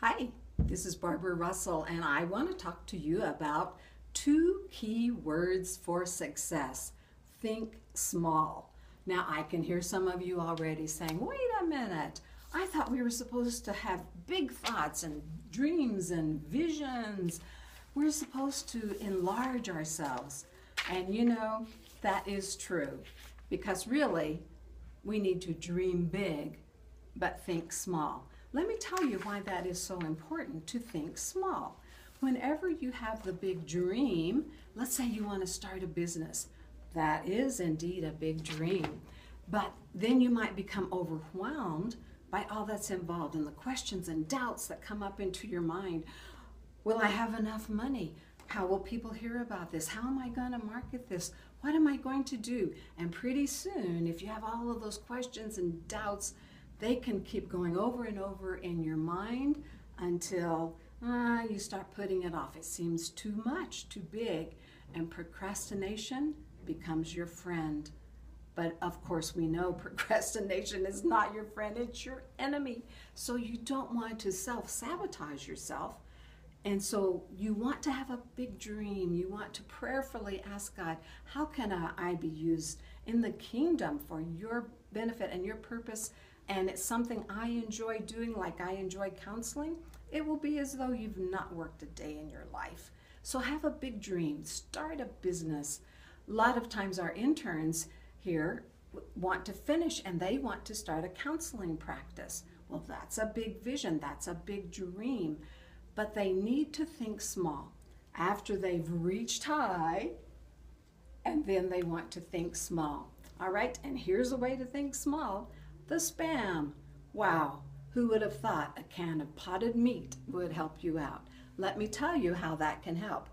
Hi, this is Barbara Russell, and I want to talk to you about 2 key words for success. Think small. Now, I can hear some of you already saying, wait a minute, I thought we were supposed to have big thoughts and dreams and visions. We're supposed to enlarge ourselves. And you know, that is true, because really, we need to dream big, but think small. Let me tell you why that is so important, to think small. Whenever you have the big dream, let's say you want to start a business. That is indeed a big dream. But then you might become overwhelmed by all that's involved and the questions and doubts that come up into your mind. Will I have enough money? How will people hear about this? How am I going to market this? What am I going to do? And pretty soon, if you have all of those questions and doubts, they can keep going over and over in your mind until you start putting it off. It seems too much, too big, and procrastination becomes your friend. But of course, we know procrastination is not your friend, it's your enemy. So you don't want to self-sabotage yourself. And so you want to have a big dream. You want to prayerfully ask God, how can I be used in the kingdom for your benefit and your purpose? And it's something I enjoy doing, like I enjoy counseling. It will be as though you've not worked a day in your life. So have a big dream, start a business. A lot of times our interns here want to finish and they want to start a counseling practice. Well, that's a big vision, that's a big dream. But they need to think small. After they've reached high, and then they want to think small. All right, and here's a way to think small. The spam. Wow, who would have thought a can of potted meat would help you out? Let me tell you how that can help.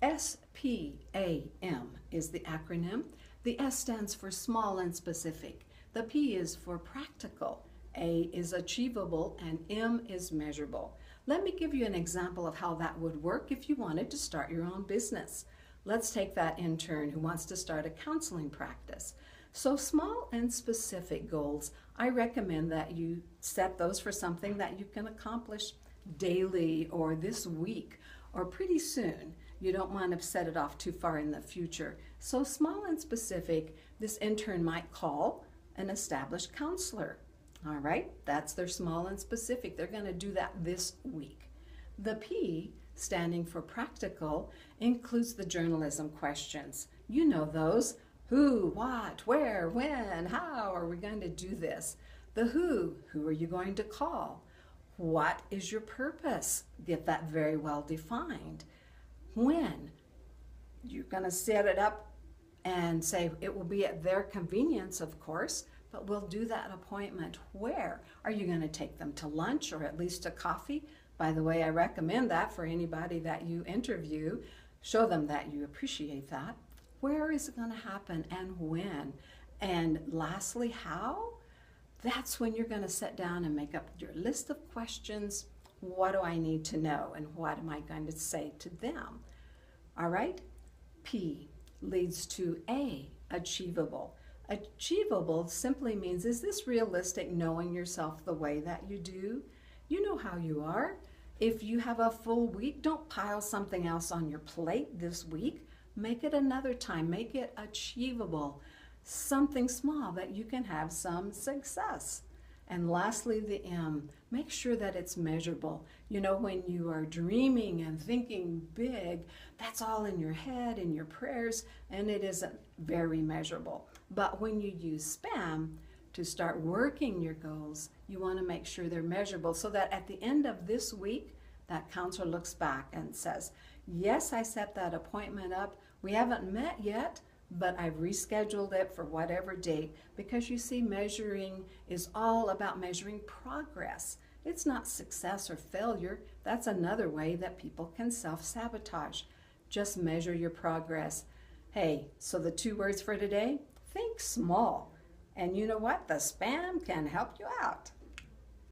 SPAM is the acronym. The S stands for small and specific. The P is for practical. A is achievable, and M is measurable. Let me give you an example of how that would work if you wanted to start your own business. Let's take that intern who wants to start a counseling practice. So small and specific goals, I recommend that you set those for something that you can accomplish daily or this week or pretty soon. You don't want to set it off too far in the future. So small and specific, this intern might call an established counselor. All right, that's their small and specific. They're going to do that this week. The P, standing for practical, includes the journalism questions. You know those. Who, what, where, when, how are we going to do this? The who are you going to call? What is your purpose? Get that very well defined. When, you're going to set it up and say it will be at their convenience, of course, but we'll do that appointment. Where? Are you going to take them to lunch or at least a coffee? By the way, I recommend that for anybody that you interview. Show them that you appreciate that. Where is it going to happen and when? And lastly, how? That's when you're going to sit down and make up your list of questions. What do I need to know and what am I going to say to them? All right? P leads to A, achievable. Achievable simply means, is this realistic, knowing yourself the way that you do? You know how you are. If you have a full week, don't pile something else on your plate this week. Make it another time. Make it achievable. Something small that you can have some success. And lastly, the M. Make sure that it's measurable. You know, when you are dreaming and thinking big, that's all in your head, in your prayers, and it isn't very measurable. But when you use SPAM to start working your goals, you want to make sure they're measurable so that at the end of this week, that counselor looks back and says, yes, I set that appointment up. We haven't met yet, but I've rescheduled it for whatever date, because you see, measuring is all about measuring progress. It's not success or failure. That's another way that people can self-sabotage. Just measure your progress. Hey, so the 2 words for today, think small. And you know what? The spam can help you out.